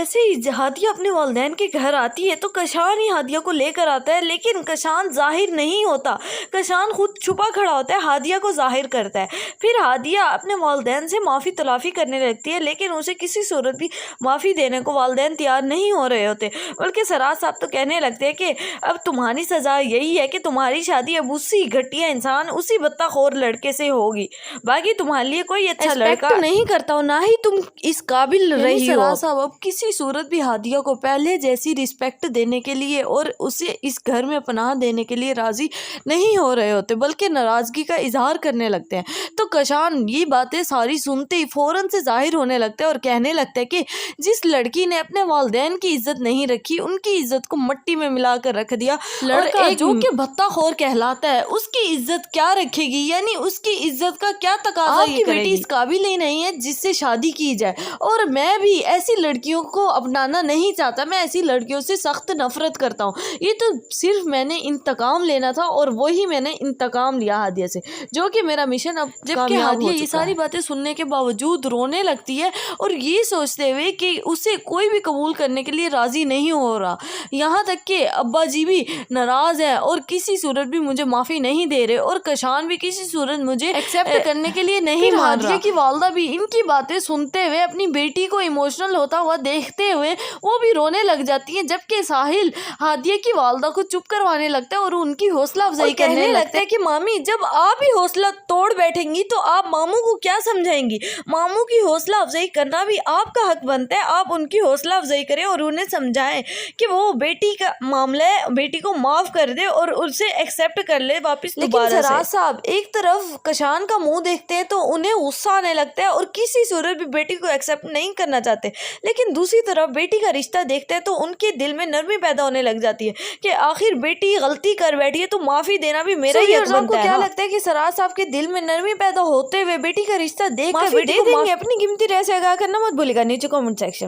جیسے ہی ہادیہ اپنے والدین کے گھر آتی ہے تو کشان ہی ہادیہ کو لے کر آتا ہے، لیکن کشان ظاہر نہیں ہوتا، کشان خود چھپا کھڑا ہوتا ہے، ہادیہ کو ظاہر کرتا ہے۔ پھر ہادیہ اپنے والدین سے معافی تلافی کرنے لگتی ہے، لیکن اسے کسی صورت بھی معافی دینے کو والدین تیار نہیں ہو رہے ہوتے، بلکہ سراج صاحب تو کہنے لگتے ہیں کہ اب تمہاری سزا یہی ہے کہ تمہاری شادی اب اسی گھٹیا انسان، اسی بدتہ خور لڑکے سے ہوگی، باقی تمہارے لیے کوئی اچھا لڑکا نہیں کرتا ہو، نہ ہی تم اس قابل رہی ہو۔ سراج صاحب اب کسی صورت بھی ہادیہ کو پہلے جیسی رسپیکٹ دینے کے لیے اور اسے اس گھر میں پناہ دینے کے لیے راضی نہیں ہو رہے ہوتے، بلکہ ناراضگی کا اظہار کرنے لگتے ہیں۔ تو کشان یہ باتیں ساری سنتے ہی فوراً سے ظاہر ہونے لگتا ہے اور کہنے لگتا ہے کہ جس لڑکی نے اپنے والدین کی عزت نہیں رکھی، ان کی عزت کو مٹی میں ملا کر رکھ دیا، لڑکا جو کہ بھتہ خور کہلاتا ہے اس کی عزت کیا رکھے گی، یعنی اس کی عزت کا کیا تقاضا یہ کرے گی؟ بیٹی اس قابل ہی نہیں ہے جس سے شادی کی جائے، اور میں بھی ایسی لڑکیوں کو اپنانا نہیں چاہتا، میں ایسی لڑکیوں سے سخت نفرت کرتا ہوں۔ یہ تو صرف میں نے انتقام لینا تھا اور وہی میں نے انتقام لیا ہادیہ سے، جو کہ میرا مشن اب جبکہ ہادیہ یہ ساری باتیں سننے کے باوجود رونے لگتی ہے اور یہ سوچتے ہوئے کہ اسے کوئی بھی قبول کرنے کے لیے راضی نہیں ہو رہا، یہاں تک کہ ابا جی بھی ناراض ہیں اور کسی صورت بھی مجھے معافی نہیں دے رہے، اور کشان بھی کسی صورت مجھے ایکسیپٹ کرنے کے لیے نہیں مان رہا۔ ہادیہ کی والدہ بھی ان کی باتیں سنتے ہوئے اپنی بیٹی کو ایموشنل ہوتا ہوا دیکھتے ہوئے وہ بھی رونے لگ جاتی ہیں، جبکہ ساحل ہادیہ کی والدہ کو چپ کروانے لگتا ہے اور ان کی حوصلہ افزائی کرنے لگتا ہے کہ مامی جب آپ ہی حوصلہ توڑ بیٹھیں گی تو آپ ماموں کو کیا سمجھائیں گی؟ ماموں کی حوصلہ افزائی کرنا بھی آپ کا حق بنتا ہے، آپ ان کی حوصلہ افزائی کریں اور انہیں سمجھائیں کہ وہ بیٹی کا معاملہ ہے، بیٹی کو معاف کر دے اور اسے ایکسیپٹ کر لے واپس دوبارہ سے۔ لیکن سراج صاحب ایک طرف کشان کا منہ دیکھتے ہیں تو انہیں غصہ آنے لگتا ہے اور کسی صورت بھی بیٹی کو ایکسیپٹ نہیں کرنا چاہتے، لیکن دوسری طرف بیٹی کا رشتہ دیکھتے ہیں تو ان کے دل میں نرمی پیدا ہونے لگ جاتی ہے کہ آخر بیٹی غلطی کر بیٹھی ہے تو معافی دینا بھی میرا ہی حق بنتا ہے۔ کیا لگتا ہے کہ سراج صاحب کے دل میں نرمی پیدا ہوتے ہوئے بیٹی کا رشتہ دیکھ کر بیٹی کو معافی دیں گے؟ اپنی قیمتی رائے سے آگاہ کرنا مت بھولیے گا نیچے کامنٹ سیکشن